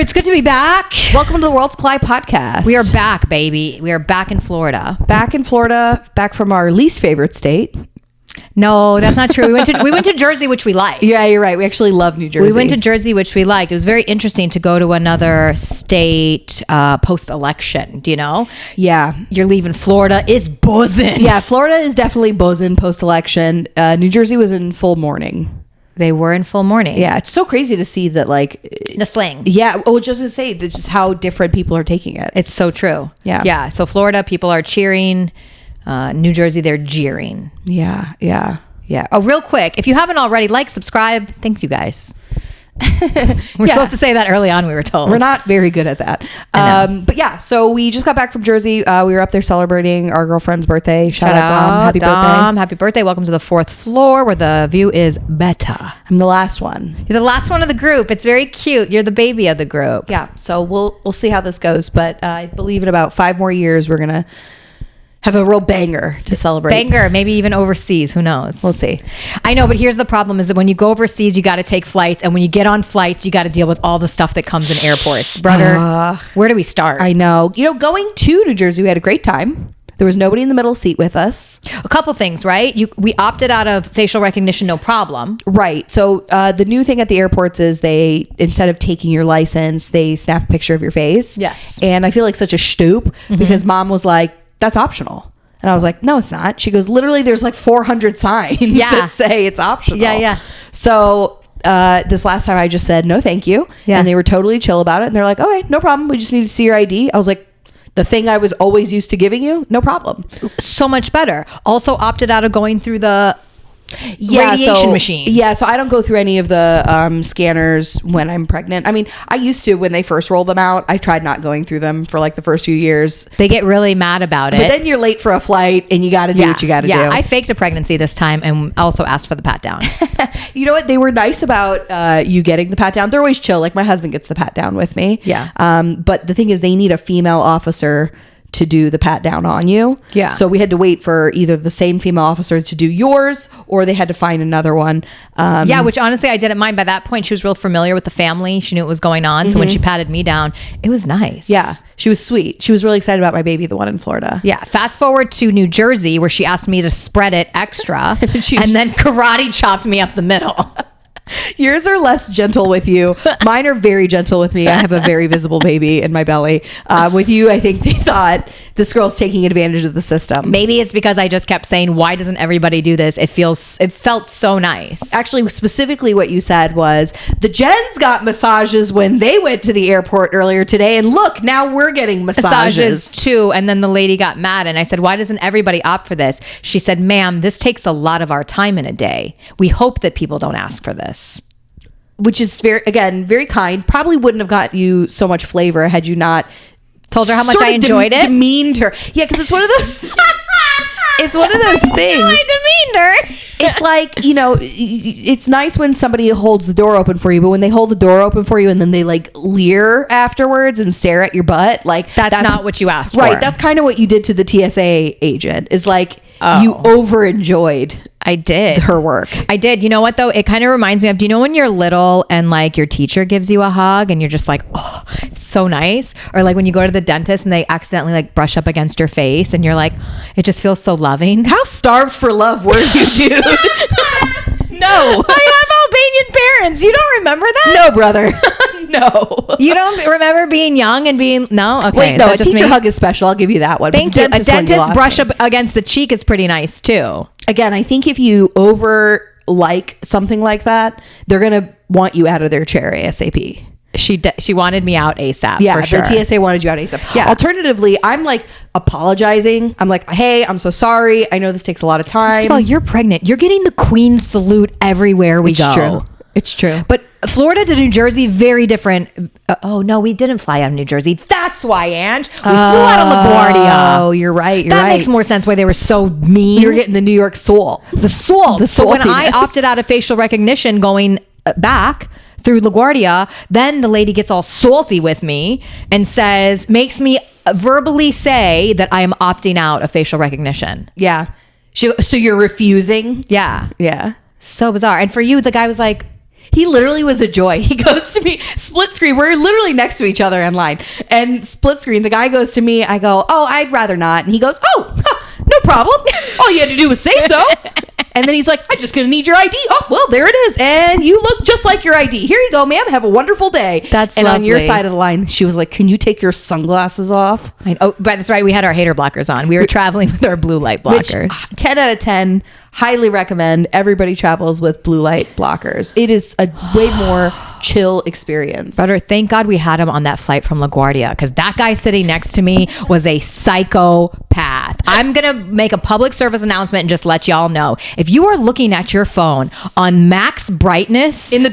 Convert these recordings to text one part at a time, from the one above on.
It's good to be back. Welcome to the World's Kalaj podcast. We are back, baby. We are back in Florida. Back in Florida, back from our least favorite state. No, that's not true. We went to Jersey, which we liked. Yeah, you're right. We actually love New Jersey. We went to Jersey, which we liked. It was very interesting to go to another state post-election, do you know? Yeah. You're leaving Florida. It's buzzing. Yeah, Florida is definitely buzzing post-election. New Jersey was in full mourning. They were in full mourning. Yeah, it's so crazy to see that, like... The slang. Yeah, just to say that just how different people are taking it. It's so true. Yeah. Yeah, so Florida, people are cheering. New Jersey, they're jeering. Yeah. Oh, real quick, if you haven't already, like, subscribe. Thank you, guys. We're supposed to say that early on, we were told. We're not very good at that. But yeah, so we just got back from Jersey. We were up there celebrating our girlfriend's birthday. Shout out Dom. Happy birthday. Happy birthday. Welcome to the 4th floor where the view is better. I'm the last one. You're the last one of the group. It's very cute. You're the baby of the group. Yeah, so we'll see how this goes. But I believe in about 5 more years, we're going to have a real banger to celebrate. Banger, maybe even overseas. Who knows? We'll see. I know, but here's the problem is that when you go overseas, you got to take flights. And when you get on flights, you got to deal with all the stuff that comes in airports. Brother, where do we start? I know. You know, going to New Jersey, we had a great time. There was nobody in the middle seat with us. A couple things, right? We opted out of facial recognition, no problem. Right. So the new thing at the airports is they, instead of taking your license, they snap a picture of your face. Yes. And I feel like such a stoop because mom was like, that's optional. And I was like, no, it's not. She goes, literally, there's like 400 signs that say it's optional. Yeah. So this last time I just said, no, thank you. Yeah. And they were totally chill about it. And they're like, okay, no problem. We just need to see your ID. I was like, the thing I was always used to giving you, no problem. So much better. Also opted out of going through the radiation machine. Yeah, so I don't go through any of the scanners when I'm pregnant. I mean, I used to when they first rolled them out. I tried not going through them for like the first few years. They get really mad about it. But then you're late for a flight and you got to do what you got to do. I faked a pregnancy this time and also asked for the pat down. You know what? They were nice about you getting the pat down. They're always chill. Like my husband gets the pat down with me. Yeah. But the thing is they need a female officer to do the pat down on you. Yeah. So we had to wait for either the same female officer to do yours or they had to find another one. Which honestly I didn't mind. By that point, she was real familiar with the family. She knew what was going on. So when she patted me down, it was nice. Yeah. She was sweet. She was really excited about my baby, the one in Florida. Yeah. Fast forward to New Jersey where she asked me to spread it extra and then karate chopped me up the middle. Yours are less gentle with you. Mine are very gentle with me. I have a very visible baby in my belly. With you, I think they thought this girl's taking advantage of the system. Maybe it's because I just kept saying, why doesn't everybody do this? It felt so nice. Actually, specifically what you said was the Jens got massages when they went to the airport earlier today. And look, now we're getting massages too. And then the lady got mad and I said, why doesn't everybody opt for this? She said, ma'am, this takes a lot of our time in a day. We hope that people don't ask for this. Which is very kind. Probably wouldn't have got you so much flavor had you not told her how much I enjoyed it. Demeaned her. Yeah, because it's one of those. It's one of those things. I demeaned her. It's like, you know, it's nice when somebody holds the door open for you, but when they hold the door open for you and then they like leer afterwards and stare at your butt, like that's not what you asked for. Right. That's kind of what you did to the TSA agent. Is like you over enjoyed. I did her work. I did. You know what though? It kind of reminds me of, do you know when you're little and like your teacher gives you a hug and you're just like, oh, it's so nice? Or like when you go to the dentist and they accidentally like brush up against your face and you're like, it just feels so loving. How starved for love were you, dude? No. I have Albanian parents. You don't remember that? No, brother. No. You don't remember being young and being, no? Okay. Wait, no, a teacher hug is special. I'll give you that one. Thank you. A dentist brush up against the cheek is pretty nice too. Again, I think if you over like something like that, they're going to want you out of their chair ASAP. She wanted me out ASAP. Yeah, for sure. The TSA wanted you out ASAP. Yeah. Alternatively, I'm like apologizing. I'm like, hey, I'm so sorry. I know this takes a lot of time. First of all, you're pregnant. You're getting the Queen's salute everywhere we go. True. It's true. But Florida to New Jersey, very different. Oh, no, we didn't fly out of New Jersey. That's why, Ange. We flew out of LaGuardia. Oh, you're right. That makes more sense why they were so mean. You're getting the New York soul. The salt. So when I saltiness. opted out of facial recognition going back through LaGuardia, then the lady gets all salty with me and says, makes me verbally say that I am opting out of facial recognition. Yeah. So you're refusing? Yeah. Yeah. So bizarre. And for you, the guy was like, He literally was a joy. He goes to me, split screen. We're literally next to each other in line. And split screen, the guy goes to me. I go, oh, I'd rather not. And he goes, oh, no problem. All you had to do was say so. And then he's like, I'm just going to need your ID. Oh, well, there it is. And you look just like your ID. Here you go, ma'am. Have a wonderful day. That's and lovely. on your side of the line, she was like, can you take your sunglasses off? Oh, but that's right. We had our hater blockers on. We were traveling with our blue light blockers. Which, 10 out of 10, highly recommend. Everybody travels with blue light blockers. It is a way more chill experience. Brother, thank God we had him on that flight from LaGuardia, because that guy sitting next to me was a psychopath. I'm going to make a public service announcement and just let y'all know. If you are looking at your phone on max brightness in the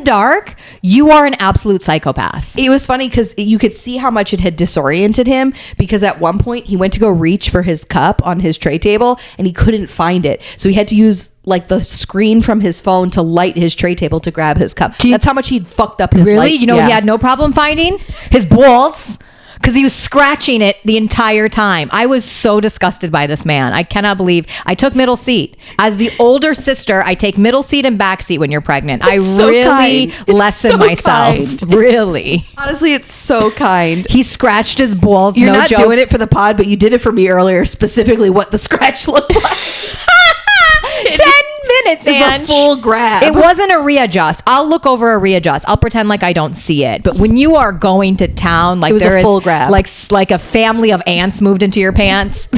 dark, you are an absolute psychopath. It was funny because you could see how much it had disoriented him, because at one point he went to go reach for his cup on his tray table and he couldn't find it. So he had to use like the screen from his phone to light his tray table to grab his cup. That's how much he'd fucked up his Really? light. You know, he had no problem finding his balls, because he was scratching it the entire time. I was so disgusted by this man. I cannot believe I took middle seat. As the older sister, I take middle seat and back seat when you're pregnant. It's I so really kind. lessen So myself. kind. Really. Honestly, it's so kind. He scratched his balls. You're no not joke. doing it for the pod, but you did it for me earlier, specifically what the scratch looked like. 10 minutes, It was and a full grab. It wasn't a readjust. I'll look over a readjust. I'll pretend like I don't see it. But when you are going to town, like It was there a is full grab. like a family of ants moved into your pants,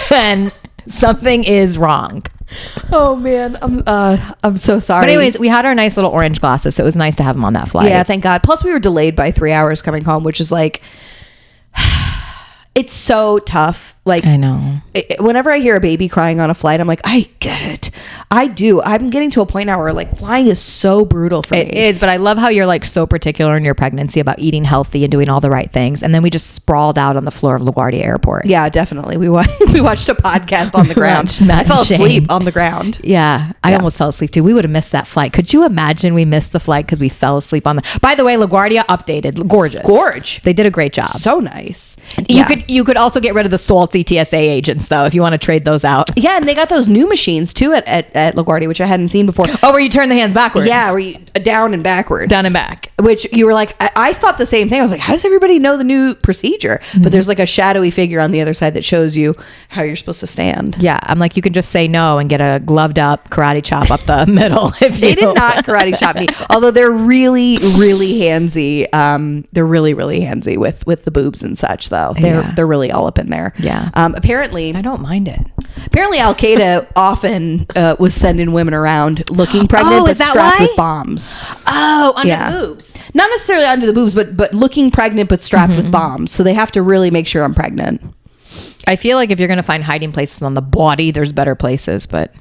then something is wrong. Oh man, I'm so sorry. But anyways, we had our nice little orange glasses, so it was nice to have them on that flight. Yeah, thank God. Plus, we were delayed by 3 hours coming home, which is like, it's so tough. Like, I know. Whenever I hear a baby crying on a flight, I'm like, I get it. I do. I'm getting to a point now where like flying is so brutal for me. It is, but I love how you're like so particular in your pregnancy about eating healthy and doing all the right things. And then we just sprawled out on the floor of LaGuardia Airport. Yeah, definitely. We watched a podcast on the ground. watched Matt I fell and Shane. asleep on the ground. Yeah, I almost fell asleep too. We would have missed that flight. Could you imagine we missed the flight because we fell asleep on the... By the way, LaGuardia updated. Gorgeous. They did a great job. So nice. You could also get rid of the salty TSA agents though, if you want to trade those out. Yeah, and they got those new machines too at LaGuardia, which I hadn't seen before. Oh, where you turn the hands backwards. Yeah, where you down and backwards. Down and back. Which you were like, I thought the same thing. I was like, how does everybody know the new procedure? But there's like a shadowy figure on the other side that shows you how you're supposed to stand. Yeah, I'm like, you can just say no and get a gloved up karate chop up the middle. If They you did not karate chop me, although they're really, really handsy. They're really, really handsy with the boobs and such, though. They're really all up in there. Yeah. Apparently, I don't mind it. Apparently, Al Qaeda often was sending women around looking pregnant, but is that strapped why? with bombs. Oh, under Yeah. the boobs. Not necessarily under the boobs, but looking pregnant, but strapped with bombs. So they have to really make sure I'm pregnant. I feel like if you're going to find hiding places on the body, there's better places, but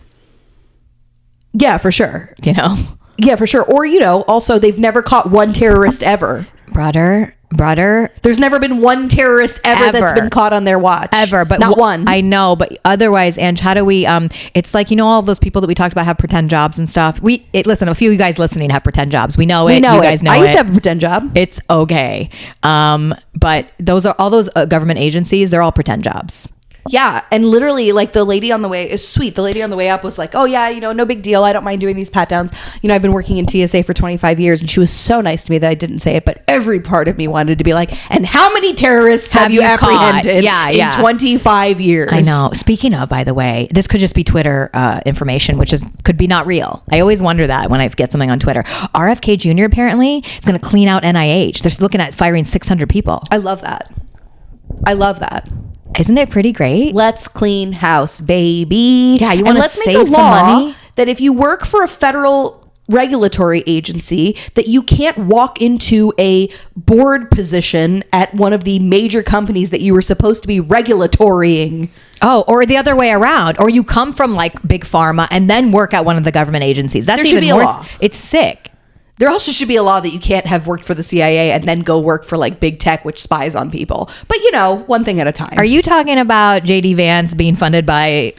Yeah, for sure. you know, Yeah, for sure. Or, also they've never caught one terrorist ever. brother, There's never been one terrorist ever that's been caught on their watch. but not one. I know, but otherwise, Ange, how do we, it's like, all those people that we talked about have pretend jobs and stuff. Listen, a few of you guys listening have pretend jobs. We know it. You guys know it. I used to have a pretend job. It's okay. But those are all those government agencies. They're all pretend jobs. Yeah, and literally, like, the lady on the way is sweet. The lady on the way up was like, "Oh yeah, no big deal. I don't mind doing these pat downs. I've been working in TSA for 25 years," and she was so nice to me that I didn't say it. But every part of me wanted to be like, "And how many terrorists have you apprehended? In 25 years?" I know. Speaking of, by the way, this could just be Twitter information, which could be not real. I always wonder that when I get something on Twitter. RFK Jr. apparently is going to clean out NIH. They're looking at firing 600 people. I love that. I love that. Isn't it pretty great? Let's clean house, baby. Yeah, you want to let's save make a some law money? that if you work for a federal regulatory agency, that you can't walk into a board position at one of the major companies that you were supposed to be regulatorying. Oh, or the other way around. Or you come from like big pharma and then work at one of the government agencies. That's There should even be a more. law. It's sick. There also should be a law that you can't have worked for the CIA and then go work for like big tech, which spies on people. But one thing at a time. Are you talking about JD Vance being funded by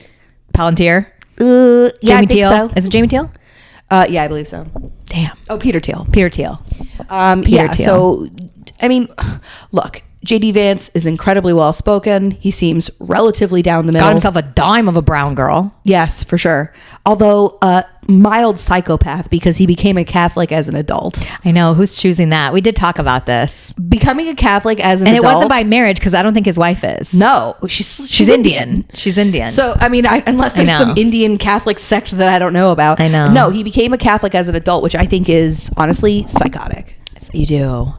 Palantir? Yeah, Jamie I think Teal? so. Is it Jamie Teal? Yeah, I believe so. Damn. Oh, Peter Thiel. Peter Thiel. Yeah. Thiel. So, I mean, look, JD Vance is incredibly well spoken. He seems relatively down the middle. Got himself a dime of a brown girl. Yes, for sure. Although mild psychopath because he became a Catholic as an adult. I know. Who's choosing that? We did talk about this. Becoming a Catholic as an And adult. it wasn't by marriage because I don't think his wife is. No, she's Indian. She's Indian. So, I mean, unless there's some Indian Catholic sect that I don't know about. I know. No, he became a Catholic as an adult, which I think is honestly psychotic. You do.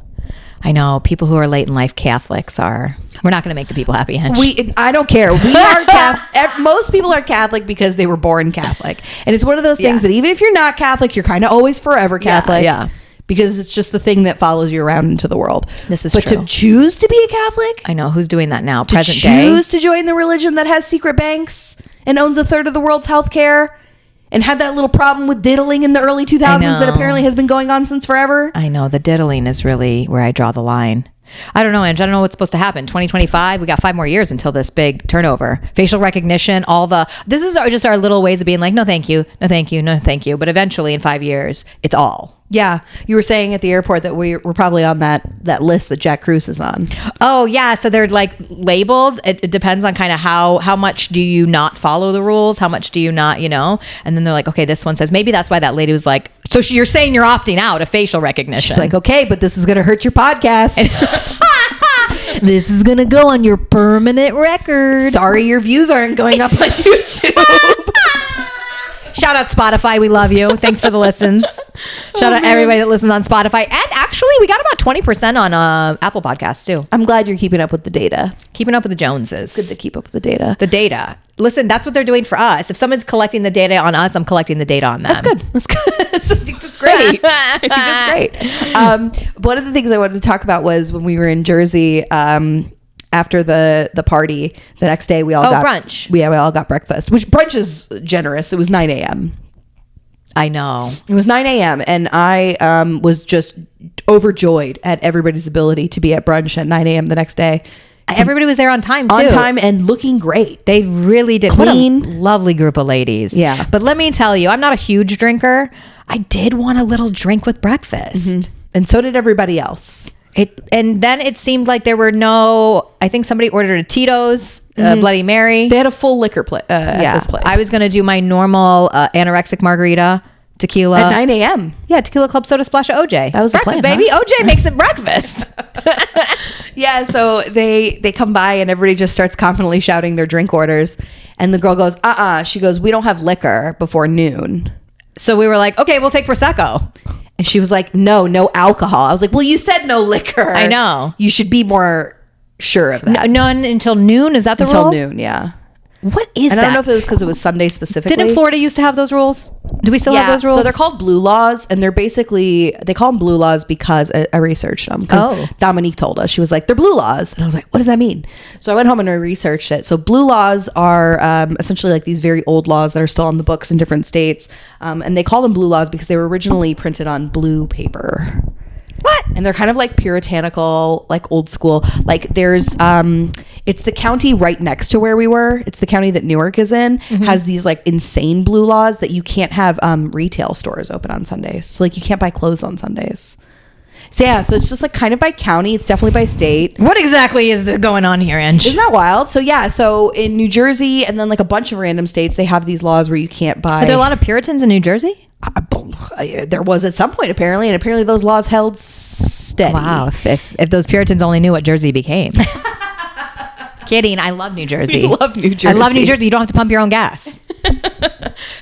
I know. People who are late in life Catholics are. We're not going to make the people happy, Hench. I don't care. We are Catholic. Most people are Catholic because they were born Catholic. And it's one of those things that even if you're not Catholic, you're kind of always forever Catholic. Yeah. Because it's just the thing that follows you around into the world. This is true. But to choose to be a Catholic? I know. Who's doing that now? To Present day? choose to join the religion that has secret banks and owns a third of the world's healthcare and had that little problem with diddling in the early 2000s that apparently has been going on since forever. I know. The diddling is really where I draw the line. I don't know, Ange. I don't know what's supposed to happen. 2025, we got 5 more years until this big turnover. Facial recognition, this is just our little ways of being like, no, thank you. No, thank you. No, thank you. But eventually in 5 years, it's all. Yeah. You were saying at the airport that we're probably on that list that Jack Cruz is on. Oh, yeah. So they're like labeled. It depends on kind of how much do you not follow the rules? How much do you not, And then they're like, okay, this one says, maybe that's why that lady was like, so you're saying you're opting out of facial recognition. She's like, okay, but this is going to hurt your podcast. This is going to go on your permanent record. Sorry, your views aren't going up on YouTube. Shout out Spotify. We love you. Thanks for the listens. Shout out everybody that listens on Spotify. And actually, we got about 20% on Apple Podcasts too. I'm glad you're keeping up with the data. Keeping up with the Joneses. Good to keep up with the data. The data. Listen, that's what they're doing for us. If someone's collecting the data on us, I'm collecting the data on them. That's good. That's good. I think that's great. I think that's great. One of the things I wanted to talk about was when we were in Jersey, after the party, the next day we all got brunch. We all got breakfast, which brunch is generous. It was 9 a.m. I know. It was 9 a.m. and I was just overjoyed at everybody's ability to be at brunch at 9 a.m. the next day. Everybody was there on time too. On time and looking great. They really did. Clean. What a lovely group of ladies. Yeah. But let me tell you, I'm not a huge drinker. I did want a little drink with breakfast. Mm-hmm. And so did everybody else. And then it seemed like there were I think somebody ordered a Tito's, Bloody Mary. They had a full liquor at this place. I was going to do my normal anorexic margarita, tequila. At 9 a.m. Yeah, tequila club soda splash of OJ. That was breakfast, the plan, baby. OJ makes it breakfast. Yeah, so they come by and everybody just starts confidently shouting their drink orders. And the girl goes, She goes, we don't have liquor before noon. So we were like, okay, we'll take Prosecco. And she was like, no alcohol. I was like, well, you said no liquor. I know. You should be more sure of that. None until noon? Is that the rule? Until noon, yeah. What is and that? I don't know if it was because it was Sunday specifically. Didn't Florida used to have those rules? Do we still have those rules? So they're called blue laws, and they call them blue laws because I researched them. Because Dominique told us. She was like, they're blue laws. And I was like, what does that mean? So I went home and I researched it. So blue laws are essentially like these very old laws that are still on the books in different states. And they call them blue laws because they were originally printed on blue paper. What? And they're kind of like puritanical, like old school. Like there's, it's the county right next to where we were. It's the county that Newark is in, has these like insane blue laws that you can't have retail stores open on Sundays. So like you can't buy clothes on Sundays. So yeah, so it's just like kind of by county. It's definitely by state. What exactly is going on here, Ange? Isn't that wild? So yeah, so in New Jersey and then like a bunch of random states, they have these laws where you can't buy. Are there a lot of Puritans in New Jersey? There was at some point apparently, and apparently those laws held steady. Wow, if those Puritans only knew what Jersey became. Kidding. I love New Jersey. I love New Jersey. I love New Jersey. You don't have to pump your own gas.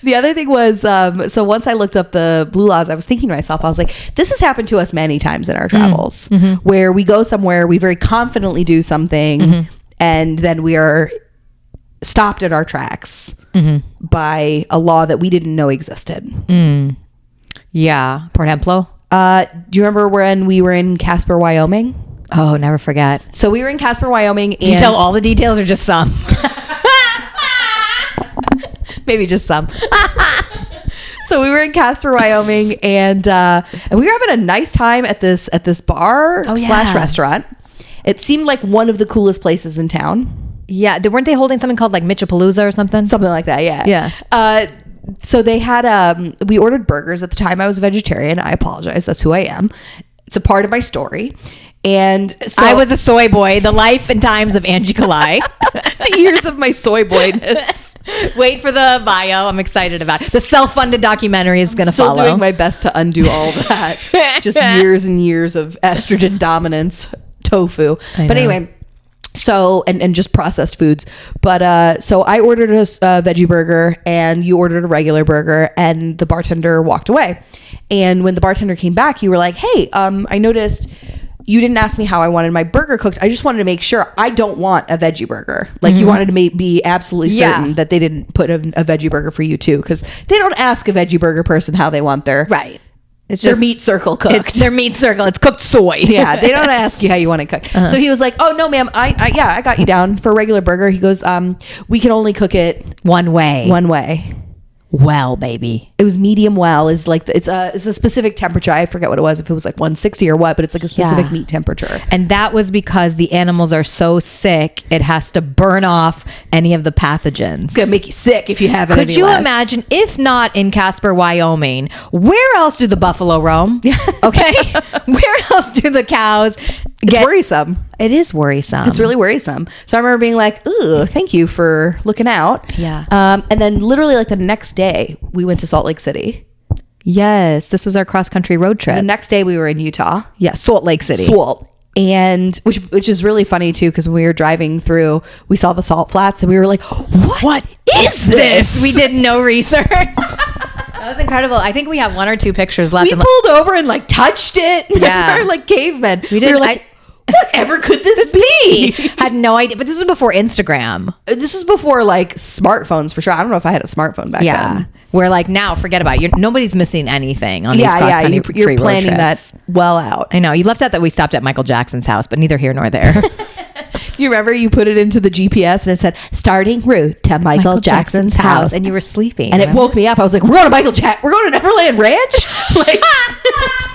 The other thing was, so once I looked up the blue laws, I was thinking to myself, I was like, this has happened to us many times in our travels, where we go somewhere, we very confidently do something, and then we are stopped in our tracks by a law that we didn't know existed. Yeah. Por ejemplo? Do you remember when we were in Casper, Wyoming? Oh, never forget. So we were in Casper, Wyoming. And do you tell all the details or just some? Maybe just some. So we were in Casper, Wyoming, and we were having a nice time at this bar / restaurant. It seemed like one of the coolest places in town. Yeah, weren't they holding something called like Mitchapalooza or something? Something like that, yeah. Yeah. So they had, we ordered burgers. At the time I was a vegetarian. I apologize. That's who I am. It's a part of my story. And so I was a soy boy, the life and times of Angie Kalaj. The years of my soy boyness. Wait for the bio. I'm excited about it. The self-funded documentary is going to Still follow. doing my best to undo all of that. Just years and years of estrogen dominance, tofu. I But know. anyway, so and just processed foods. But so I ordered a veggie burger and you ordered a regular burger, and the bartender walked away. And when the bartender came back, you were like, "Hey, I noticed you didn't ask me how I wanted my burger cooked. I just wanted to make sure I don't want a veggie burger." Like you wanted to be absolutely certain that they didn't put a veggie burger for you too, because they don't ask a veggie burger person how they want their It's their just meat circle cooked. It's their meat circle. It's cooked soy. Yeah, they don't ask you how you want it cooked. So he was like, "Oh no, ma'am, I got you down for a regular burger." He goes, "We can only cook it One way. one way." Well, baby. It was medium well. Is like it's a specific temperature. I forget what it was, if it was like 160 or what, but it's like a specific Yeah. meat temperature. And that was because the animals are so sick, it has to burn off any of the pathogens. It's gonna make you sick if you have it. Could any you less. imagine, if not in Casper, Wyoming, where else do the buffalo roam? Okay. Where else do the cows It's get? worrisome. It is worrisome. It's really worrisome. So I remember being like, "Ooh, thank you for looking out." Yeah. And then literally like the next day, we went to Salt Lake City. Yes. This was our cross country road trip. The next day, we were in Utah. Yeah. Salt Lake City. Salt. And which is really funny too, because when we were driving through, we saw the salt flats and we were like, what is this? We did no research. That was incredible. I think we have one or two pictures left. We pulled over and like touched it. Yeah. We were like cavemen. We did. were like, whatever could this be? Had no idea. But this was before Instagram. This was before like smartphones for sure. I don't know if I had a smartphone back then. We're like, now forget about it. Nobody's missing anything on these Yeah, cross yeah. country You're road planning trips. that well out. I know. You left out that we stopped at Michael Jackson's house, but neither here nor there. Do you remember you put it into the GPS and it said starting route to Michael Jackson's house, and you were sleeping. and it woke me up. I was like, we're going to we're going to Neverland Ranch. Like,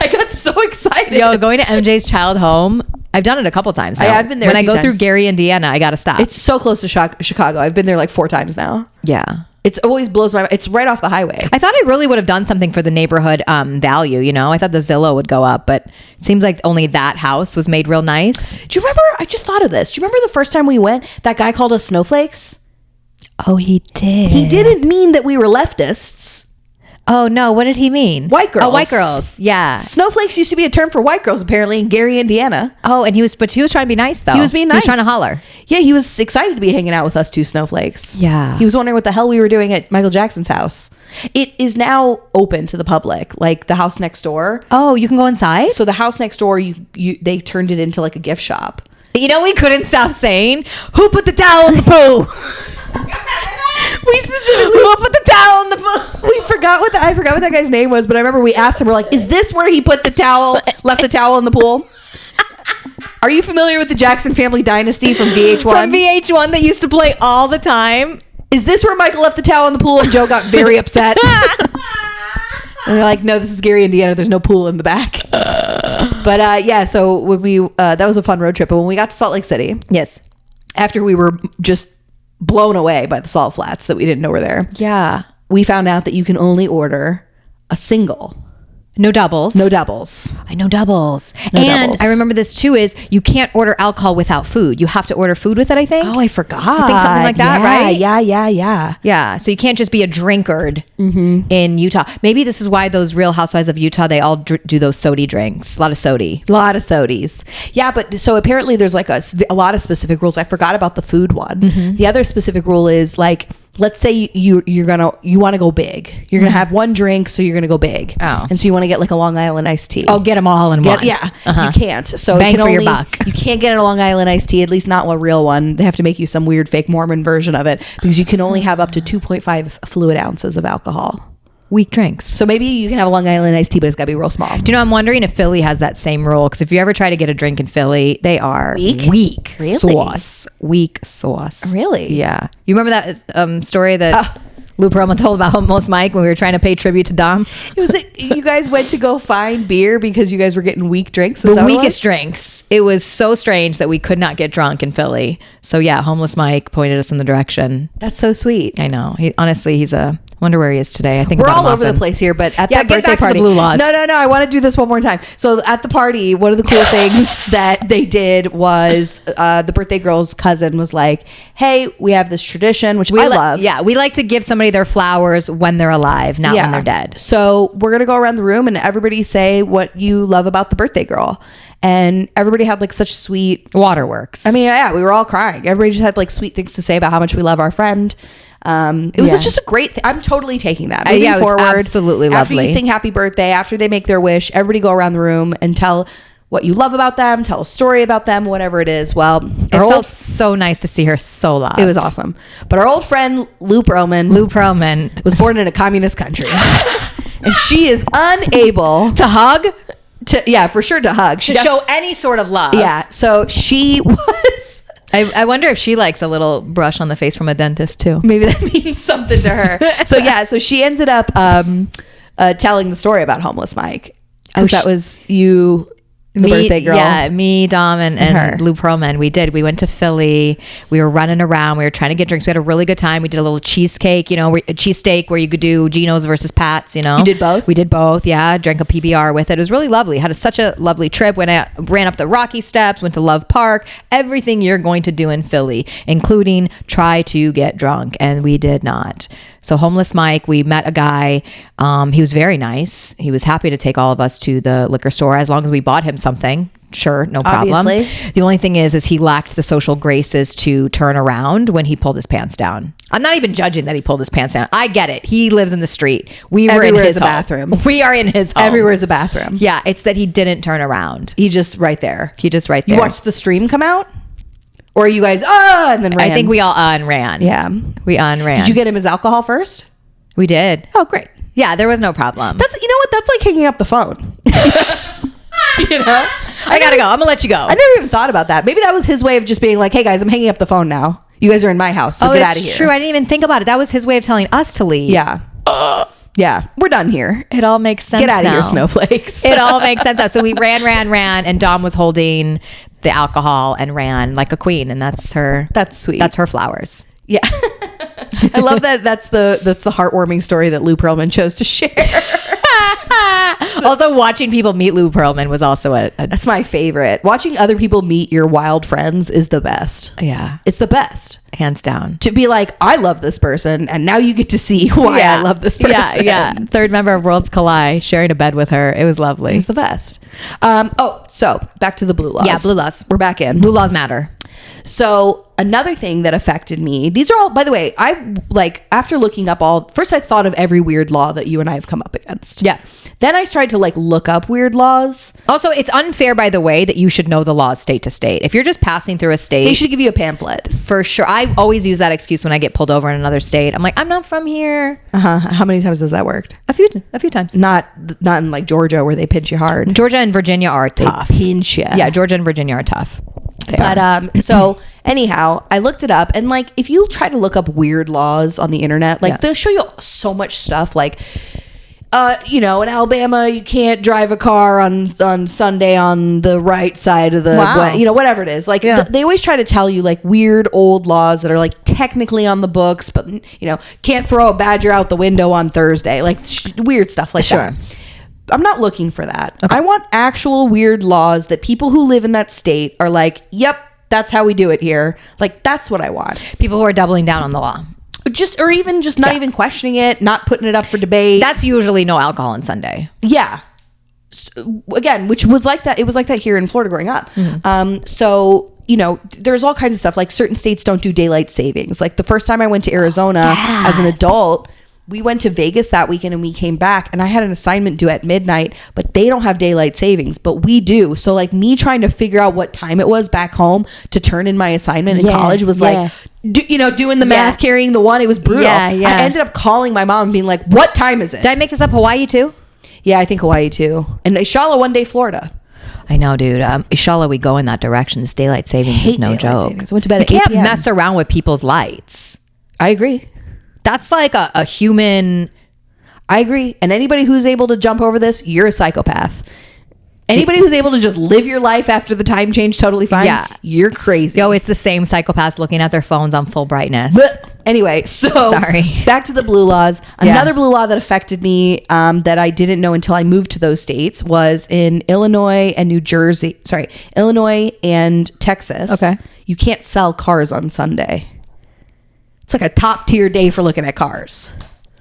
I got so excited. Yo, going to MJ's child home. I've done it a couple times now. I've been there When a I few go through times. Gary, Indiana, I got to stop. It's so close to Chicago. I've been there like 4 times now. yeah. It's always blows my mind. It's right off the highway. I thought it really would have done something for the neighborhood value. You know, I thought the Zillow would go up, but it seems like only that house was made real nice. Do you remember? I just thought of this. Do you remember the first time we went? That guy called us snowflakes. Oh, he did. He didn't mean that we were leftists. Oh no, what did he mean? White girls. Oh, white girls. Yeah. Snowflakes used to be a term for white girls, apparently, in Gary, Indiana. Oh, and he was trying to be nice though. He was being nice. He was trying to holler. Yeah, he was excited to be hanging out with us two snowflakes. Yeah. He was wondering what the hell we were doing at Michael Jackson's house. It is now open to the public, like the house next door. Oh, you can go inside? So the house next door, they turned it into like a gift shop. You know, we couldn't stop saying, who put the towel in the poo? We specifically, who put the towel in the poo? I forgot what that guy's name was, but I remember we asked him, we're like, is this where he put the towel, left the towel in the pool? Are you familiar with the Jackson Family Dynasty from VH1? From VH1 that used to play all the time. Is this where Michael left the towel in the pool? And Joe got very upset. And they're like, no, this is Gary, Indiana. There's no pool in the back. But yeah, so when we, that was a fun road trip. But when we got to Salt Lake City, Yes. after we were just blown away by the salt flats that we didn't know were there, Yeah. we found out that you can only order a single. No doubles. No doubles. I know doubles. No and doubles. I remember this too is you can't order alcohol without food. You have to order food with it, I think. Oh, I forgot. I think something like that, right? Yeah. Yeah. So you can't just be a drinkard in Utah. Maybe this is why those Real Housewives of Utah, they all do those sody drinks. A lot of sody. A lot of sodies. Yeah, but so apparently there's like a lot of specific rules. I forgot about the food one. The other specific rule is like, let's say you want to go big. You're gonna have one drink, so you're gonna go big. Oh. And so you want to get like a Long Island iced tea. Oh, get them all in one. Yeah, you can't. So Bang you can for your buck. You can't get a Long Island iced tea, at least not a real one. They have to make you some weird fake Mormon version of it because you can only have up to 2.5 fluid ounces of alcohol. Weak drinks. So maybe you can have a Long Island iced tea, but it's got to be real small. Do you know, I'm wondering if Philly has that same rule. Because if you ever try to get a drink in Philly, they are weak Really? sauce. Weak sauce. Really? Yeah. You remember that story that Lou Pearlman told about Homeless Mike when we were trying to pay tribute to Dom? It was like you guys went to go find beer because you guys were getting weak drinks. Is The that what it weakest was? drinks. It was so strange that we could not get drunk in Philly. So yeah, Homeless Mike pointed us in the direction. That's so sweet. I know. Honestly, he's a Wonder where he is today. I think We're about all him over the often. place here, but at Yeah, that get birthday back to the party, Blue Laws. No, I want to do this one more time. So at the party, one of the cool things that they did was the birthday girl's cousin was like, "Hey, we have this tradition, which I love. Yeah, we like to give somebody their flowers when they're alive, not when they're dead. So we're gonna go around the room and everybody say what you love about the birthday girl." And everybody had like such sweet Waterworks. I mean, yeah, we were all crying. Everybody just had like sweet things to say about how much we love our friend. It was just a great I'm totally taking that. Moving yeah, it was forward, absolutely after lovely. you sing happy birthday, after they make their wish, everybody go around the room and tell what you love about them, tell a story about them, whatever it is. Well, it felt so nice to see her so loved. it was awesome. But our old friend Lou Perlman was born in a communist country. And she is unable to hug, for sure to hug. to show any sort of love. Yeah. So she was I wonder if she likes a little brush on the face from a dentist too. maybe that means something to her. So she ended up telling the story about homeless Mike. Because that was you, the birthday girl. Yeah, me, Dom, and her. Lou Pearlman. We went to Philly. We were running around. We were trying to get drinks. We had a really good time. We did a little cheesecake, a cheesesteak where you could do Geno's versus Pat's, You did both? We did both, yeah. Drank a PBR with it. It was really lovely. Had such a lovely trip. Ran up the Rocky Steps, went to Love Park. Everything you're going to do in Philly, including try to get drunk. And we did not. So homeless Mike, we met a guy. He was very nice. He was happy to take all of us to the liquor store as long as we bought him something. Sure, no problem. Obviously. The only thing is he lacked the social graces to turn around when he pulled his pants down. I'm not even judging that he pulled his pants down. I get it. He lives in the street. We were Everywhere in is his a home. bathroom. We are in his home. Everywhere is a bathroom. Yeah, it's that he didn't turn around. He just right there. You You watched the stream come out? Or you guys, and then ran? I think we all ran. Yeah. We ran. Did you get him his alcohol first? We did. Oh, great. Yeah, there was no problem. That's That's like hanging up the phone. I gotta go. I'm gonna let you go. I never even thought about that. Maybe that was his way of just being like, "Hey guys, I'm hanging up the phone now. You guys are in my house, so get out of here." True. I didn't even think about it. That was his way of telling us to leave. Yeah. Yeah. We're done here. It all makes sense. Get out of now. here, snowflakes. It all makes sense now. So we ran, and Dom was holding the alcohol and ran like a queen, and that's her. That's sweet. That's her flowers. Yeah. I love that. That's the heartwarming story that Lou Pearlman chose to share. Also, watching people meet Lou Pearlman was also a That's my favorite. Watching other people meet your wild friends is the best. yeah, It's the best. hands down. To be like, I love this person, and now you get to see why I love this person. Yeah. Third member of Worlds Kalaj, sharing a bed with her. It was lovely. It's the best. So back to the Blue Laws. Yeah, Blue Laws. We're back in. Blue laws matter. So another thing that affected me, these are all, by the way, I like, after looking up first I thought of every weird law that you and I have come up against. Yeah. Then I tried to like look up weird laws. Also, it's unfair, by the way, that you should know the laws state to state. If you're just passing through a state, They should give you a pamphlet. for sure. I always use that excuse when I get pulled over in another state. I'm like, I'm not from here. How many times has that worked? A few times. Not in like Georgia where they pinch you hard. Georgia and Virginia are tough. Pinch you. Yeah, Georgia and Virginia are tough. They are. But so anyhow, I looked it up, and like if you try to look up weird laws on the internet, like they'll show you so much stuff like in Alabama you can't drive a car on Sunday on the right side of the whatever it is. Like they always try to tell you like weird old laws that are like technically on the books, but can't throw a badger out the window on Thursday. Like weird stuff like that. I'm not looking for that. Okay. I want actual weird laws that people who live in that state are like, yep, that's how we do it here. Like, that's what I want. People who are doubling down on the law. Or even not even questioning it, not putting it up for debate. That's usually no alcohol on Sunday. Yeah. So, again, which was like that. It was like that here in Florida growing up. Mm-hmm. There's all kinds of stuff. Like certain states don't do daylight savings. Like the first time I went to Arizona as an adult, we went to Vegas that weekend and we came back and I had an assignment due at midnight, but they don't have daylight savings, but we do. So like me trying to figure out what time it was back home to turn in my assignment in college was like, doing the math, carrying the one. It was brutal. I ended up calling my mom and being like, what time is it? Did I make this up? Hawaii too? Yeah, I think Hawaii too. And Inshallah, one day Florida. I know, dude. Inshallah, we go in that direction. This daylight savings is no joke. Savings. I went to bed at you 8 can't p.m. mess around with people's lights. I agree. That's like a human. I agree. And anybody who's able to jump over this, you're a psychopath. Anybody who's able to just live your life after the time change totally fine. Yeah. You're crazy. Yo, it's the same psychopaths looking at their phones on full brightness. But anyway, so Sorry. back to the blue laws. Another blue law that affected me that I didn't know until I moved to those states was in Illinois and Illinois and Texas. Okay. You can't sell cars on Sunday. It's like a top tier day for looking at cars.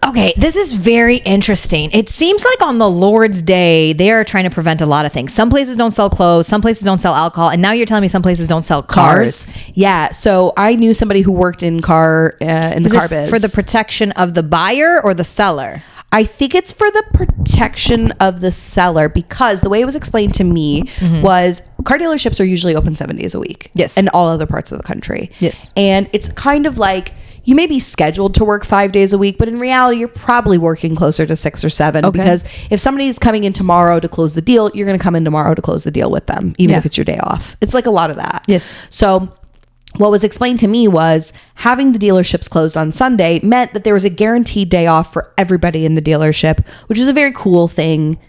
Okay, this is very interesting. It seems like on the Lord's Day, they are trying to prevent a lot of things. Some places don't sell clothes. Some places don't sell alcohol. And now you're telling me some places don't sell cars. Yeah. So I knew somebody who worked in the car biz. For the protection of the buyer or the seller? I think it's for the protection of the seller, because the way it was explained to me was car dealerships are usually open 7 days a week. Yes. In all other parts of the country. Yes. And it's kind of like you may be scheduled to work 5 days a week, but in reality, you're probably working closer to 6 or 7. Okay. Because if somebody's coming in tomorrow to close the deal, you're going to come in tomorrow to close the deal with them, even if it's your day off. It's like a lot of that. Yes. So what was explained to me was having the dealerships closed on Sunday meant that there was a guaranteed day off for everybody in the dealership, which is a very cool thing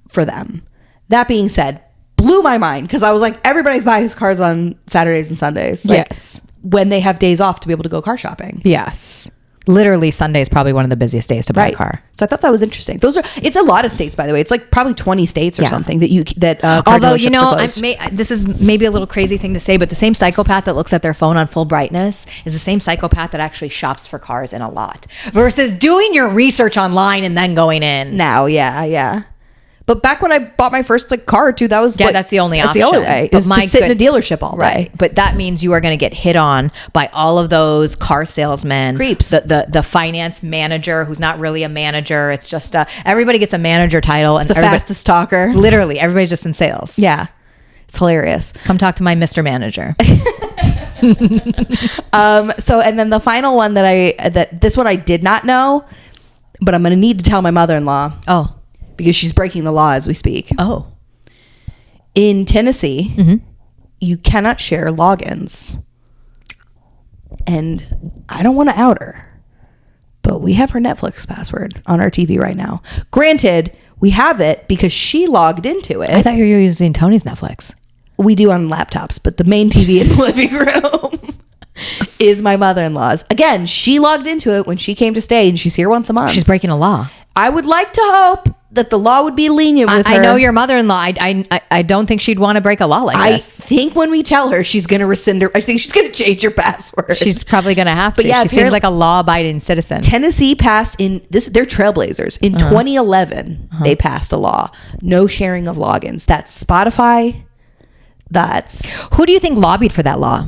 for them. That being said, blew my mind, because I was like, everybody's buying cars on Saturdays and Sundays. Like, Yes. When they have days off to be able to go car shopping. Yes. Literally, Sunday is probably one of the busiest days to buy a car. So I thought that was interesting. It's a lot of states, by the way. It's like probably 20 states or something that car although, dealerships are closed. this is maybe a little crazy thing to say, but the same psychopath that looks at their phone on full brightness is the same psychopath that actually shops for cars in a lot versus doing your research online and then going in. Now, yeah. But back when I bought my first car or two, that was that's the only option. That's the only way. Is to sit in a dealership all day. Right. But that means you are going to get hit on by all of those car salesmen. Creeps. The finance manager who's not really a manager. It's just everybody gets a manager title. It's the fastest talker. Literally, everybody's just in sales. Yeah. It's hilarious. Come talk to my Mr. Manager. So, and then the final one this one I did not know, but I'm going to need to tell my mother-in-law. Oh. Because she's breaking the law as we speak. Oh. In Tennessee, you cannot share logins. And I don't want to out her, but we have her Netflix password on our TV right now. Granted, we have it because she logged into it. I thought you were using Tony's Netflix. We do on laptops, but the main TV in the living room is my mother-in-law's. Again, she logged into it when she came to stay, and she's here once a month. She's breaking a law. I would like to hope that the law would be lenient with her. I know your mother-in-law. I don't think she'd want to break a law like this. I think when we tell her, she's going to rescind her. I think she's going to change her password. She's probably going to have to. Yeah, she seems like a law-abiding citizen. Tennessee passed they're trailblazers. In 2011, they passed a law. No sharing of logins. That's Spotify. Who do you think lobbied for that law?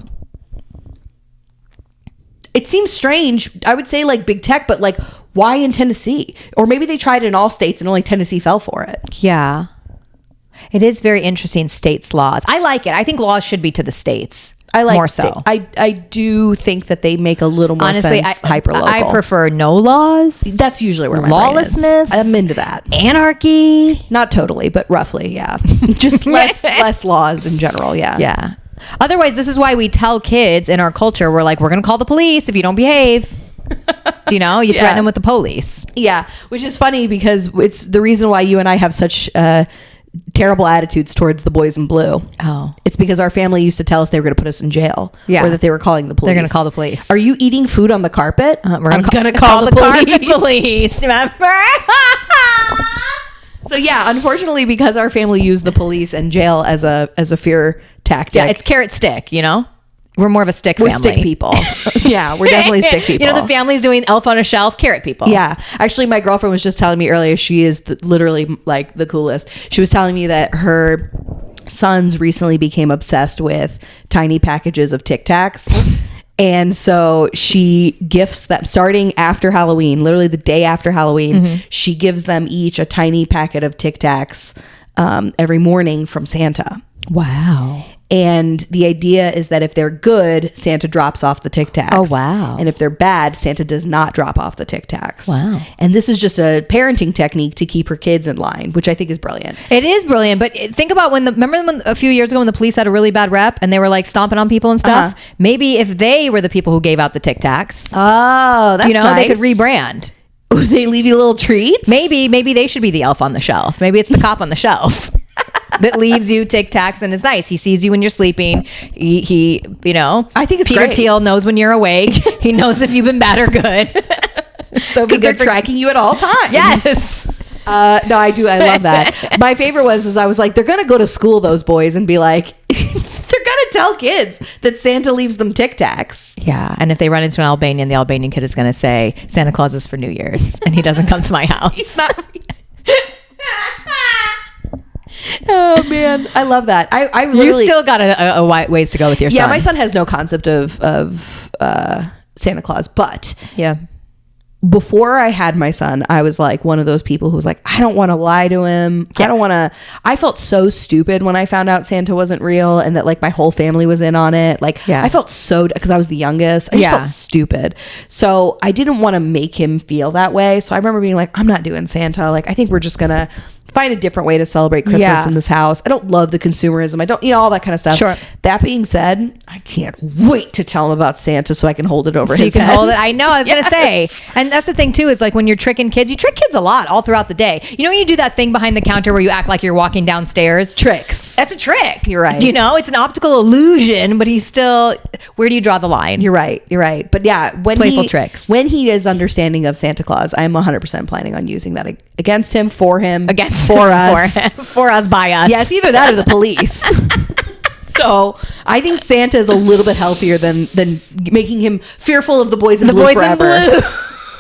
It seems strange. I would say like big tech, but like why in Tennessee? Or maybe they tried it in all states and only Tennessee fell for it. Yeah. It is very interesting, states' laws. I like it. I think laws should be to the states. I like more so. I do think that they make a little more sense hyper-local. I prefer no laws. That's usually where my lawlessness. brain is. I'm into that. Anarchy. Not totally, but roughly, yeah. Just less laws in general, yeah. Yeah. Otherwise, this is why we tell kids in our culture, we're like, we're going to call the police if you don't behave. Do you know? You threaten them with the police. Yeah, which is funny because it's the reason why you and I have such terrible attitudes towards the boys in blue. Oh. It's because our family used to tell us they were going to put us in jail. Yeah. Or that they were calling the police. They're going to call the police. Are you eating food on the carpet? I'm going to call the police. Carpet police. Remember? So yeah, unfortunately, because our family used the police and jail as a fear tactic. Yeah, it's carrot stick, you know? We're more of a stick family. We're stick people. Yeah, we're definitely stick people. You know, the family's doing elf on a shelf, carrot people. Yeah. Actually, my girlfriend was just telling me earlier, she is literally like the coolest. She was telling me that her sons recently became obsessed with tiny packages of Tic Tacs. And so she gifts them starting after Halloween, literally the day after Halloween. She gives them each a tiny packet of Tic Tacs every morning from Santa. Wow. And the idea is that if they're good, Santa drops off the Tic Tacs. Oh, wow. And if they're bad, Santa does not drop off the Tic Tacs. Wow. And this is just a parenting technique to keep her kids in line, which I think is brilliant. It is brilliant. But think about remember when a few years ago when the police had a really bad rep and they were like stomping on people and stuff? Maybe if they were the people who gave out the Tic Tacs, Oh, that's they could rebrand. They leave you little treats? Maybe they should be the elf on the shelf. Maybe it's the cop on the shelf. that leaves you Tic Tacs and is nice. He sees you when you're sleeping. He you know, I think it's Peter great. Thiel knows when you're awake. He knows if you've been bad or good. So Because they're tracking you at all times. Yes. No, I do. I love that. My favorite was I was like, they're going to go to school, those boys, and be like, they're going to tell kids that Santa leaves them Tic Tacs. Yeah. And if they run into an Albanian, the Albanian kid is going to say, Santa Claus is for New Year's and he doesn't come to my house. He's not. Oh man, I love that. I You literally still got a ways to go with your son. yeah. My son has no concept of Santa Claus, but Yeah. before I had my son, I was like one of those people who was like, I don't want to lie to him. I don't want to. I felt so stupid when I found out Santa wasn't real and that like my whole family was in on it. Like Yeah. I felt so, because I was the youngest. I just Yeah. felt stupid. So I didn't want to make him feel that way. So I remember being like, I'm not doing Santa. Like I think we're just going to find a different way to celebrate Christmas Yeah. in this house. I don't love the consumerism. I don't, all that kind of stuff. Sure. That being said, I can't wait to tell him about Santa so I can hold it over So his you can head. hold it. I know. I was gonna say, Yes. and that's the thing too. Is like when you're tricking kids, you trick kids a lot all throughout the day. You know when you do that thing behind the counter where you act like you're walking downstairs. Tricks. That's a trick. You're right. You know, it's an optical illusion, but he's still. Where do you draw the line? You're right. You're right. But yeah, when Playful tricks. when he is understanding of Santa Claus, I'm 100% planning on using that against him, for him, Against for us. for us, by us. Yeah, it's either that or the police. So I think Santa is a little bit healthier than making him fearful of the boys in blue boys in forever. blue.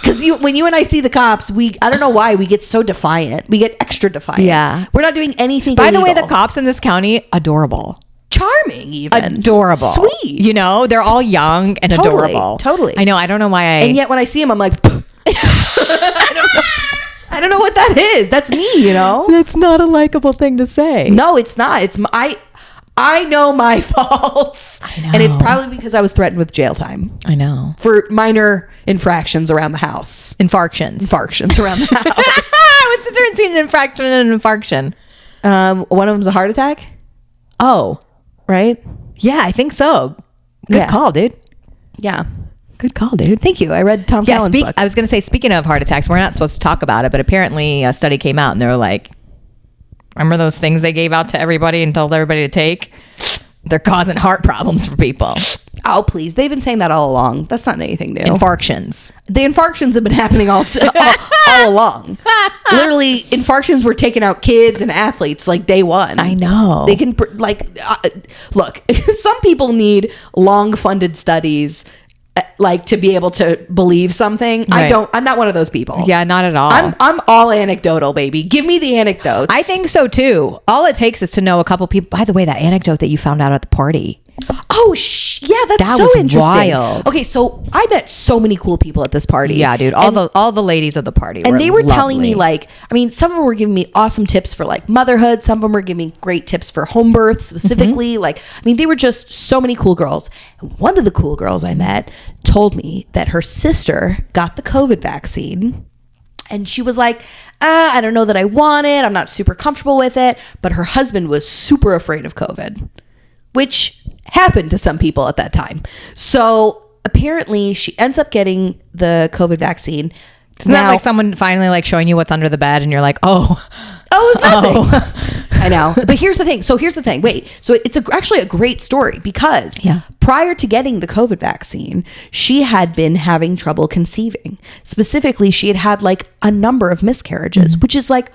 Because when you and I see the cops, I don't know why we get so defiant. We get extra defiant. Yeah. We're not doing anything. By the way, illegal. the cops in this county, adorable. Charming, even Adorable. sweet. You know, they're all young and Totally, adorable. totally. I know. I don't know why And yet when I see him, I'm like, I don't know what that is. That's me, you know? That's not a likable thing to say. No, it's not. I know my faults. I know. And it's probably because I was threatened with jail time I know. for minor infractions around the house. Infarctions. Around the house. What's the difference between an infraction and an infarction? One of them's a heart attack, Oh, right? yeah, I think so. Good Yeah. call, dude. Yeah. Good call, dude. Thank you. I read Tom Yeah, Callan's book. I was going to say, speaking of heart attacks, we're not supposed to talk about it, but apparently a study came out and they were like, remember those things they gave out to everybody and told everybody to take? They're causing heart problems for people. Oh, please. They've been saying that all along. That's not anything new. Infarctions. The infarctions have been happening all along. Literally, infarctions were taking out kids and athletes like day one. I know. They can look. Some people need long funded studies, like to be able to believe something. Right. I'm not one of those people. Yeah, not at all. I'm all anecdotal, baby. Give me the anecdotes. I think so too. All it takes is to know a couple people. By the way, that anecdote that you found out at the party. Oh, yeah, that's That so was interesting. wild. Okay, so I met so many cool people at this party. Yeah, dude. All the ladies of the party. And they were telling lovely. me, like, I mean, some of them were giving me awesome tips for like motherhood. Some of them were giving me great tips for home birth specifically. Like, I mean, they were just so many cool girls. And one of the cool girls I met told me that her sister got the COVID vaccine. And she was like, I don't know that I want it. I'm not super comfortable with it. But her husband was super afraid of COVID, which happened to some people at that time. So apparently she ends up getting the COVID vaccine. Isn't that like someone finally like showing you what's under the bed and you're like, oh, it's nothing. I know. But here's the thing. Wait. So it's actually a great story because prior to getting the COVID vaccine, she had been having trouble conceiving. Specifically, she had like a number of miscarriages, which is like,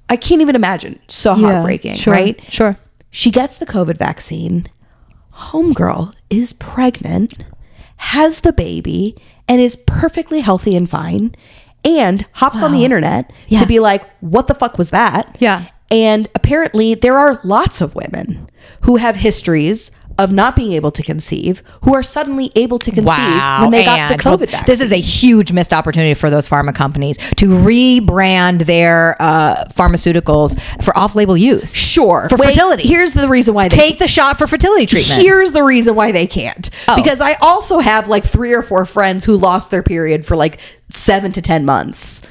I can't even imagine. So heartbreaking, sure, right? Sure. She gets the COVID vaccine. Homegirl is pregnant, has the baby, and is perfectly healthy and fine, and hops on the internet to be like, what the fuck was that? Yeah. And apparently there are lots of women who have histories of not being able to conceive, who are suddenly able to conceive when they got the COVID vaccine. This is a huge missed opportunity for those pharma companies to rebrand their pharmaceuticals for off-label use. Sure. For fertility. Here's the reason why they Take the shot for fertility treatment. Here's the reason why they can't. Because I also have like 3 or 4 friends who lost their period for like 7 to 10 months.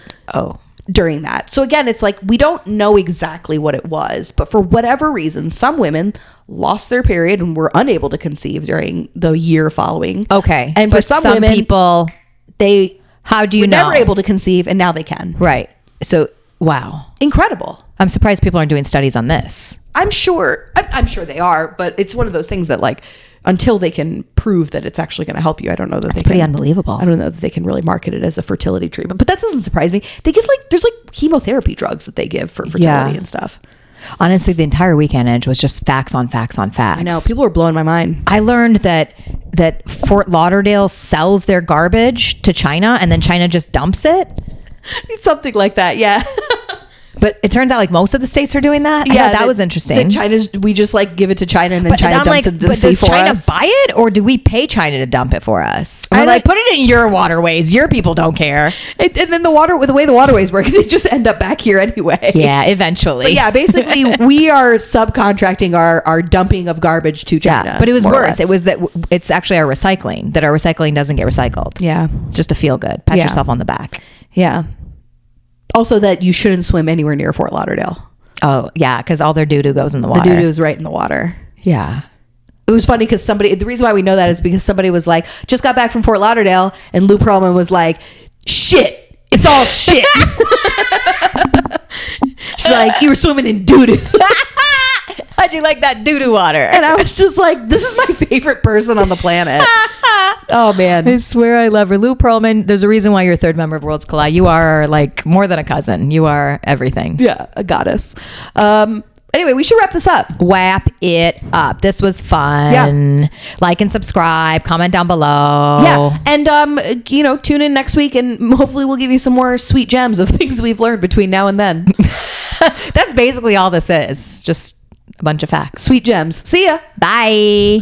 During that. So again, it's like we don't know exactly what it was, but for whatever reason, some women lost their period and were unable to conceive during the year following. Okay. And for But some some women, people, they how do you were know? never able to conceive and now they can. Right. So Wow. Incredible. I'm surprised people aren't doing studies on this. I'm sure they are, but it's one of those things that like until they can prove that it's actually going to help you, I don't know that It's pretty unbelievable. I don't know that they can really market it as a fertility treatment, but that doesn't surprise me. They give there's chemotherapy drugs that they give for fertility and stuff. Honestly, the entire weekend Edge was just facts on facts on facts. I know, people are blowing my mind. I learned that Fort Lauderdale sells their garbage to China and then China just dumps it. Something like that, yeah. But it turns out like most of the states are doing that. Yeah, that was interesting. We just like give it to China and then China dumps like, it to the but sea does for China us. buy it or do we pay China to dump it for us? And I we're like- like, put it in your waterways. Your people don't care. And then the way the waterways work, they just end up back here anyway. Yeah, eventually. But yeah, basically we are subcontracting our dumping of garbage to China. But it was more or worse. less. It was that it's actually our recycling, that our recycling doesn't get recycled. Yeah. Just to feel good. Pat Yeah. yourself on the back. Yeah. Also that you shouldn't swim anywhere near Fort Lauderdale. Oh, yeah, because all their doo-doo goes in the The water. doo-doo is right in the water. Yeah. It was funny because the reason why we know that is because somebody was like, just got back from Fort Lauderdale, and Lou Pearlman was like, shit, it's all shit. She's like, you were swimming in doo-doo. How'd you like that doo-doo water? And I was just like, this is my favorite person on the planet. Oh, man. I swear I love her. Lou Pearlman, there's a reason why you're a third member of Worlds Collide. You are like more than a cousin. You are everything. Yeah, a goddess. Anyway, we should wrap this up. Wrap it up. This was fun. Yeah. Like and subscribe. Comment down below. Yeah. And, tune in next week and hopefully we'll give you some more sweet gems of things we've learned between now and then. That's basically all this is. Just a bunch of facts. Sweet gems. See ya. Bye.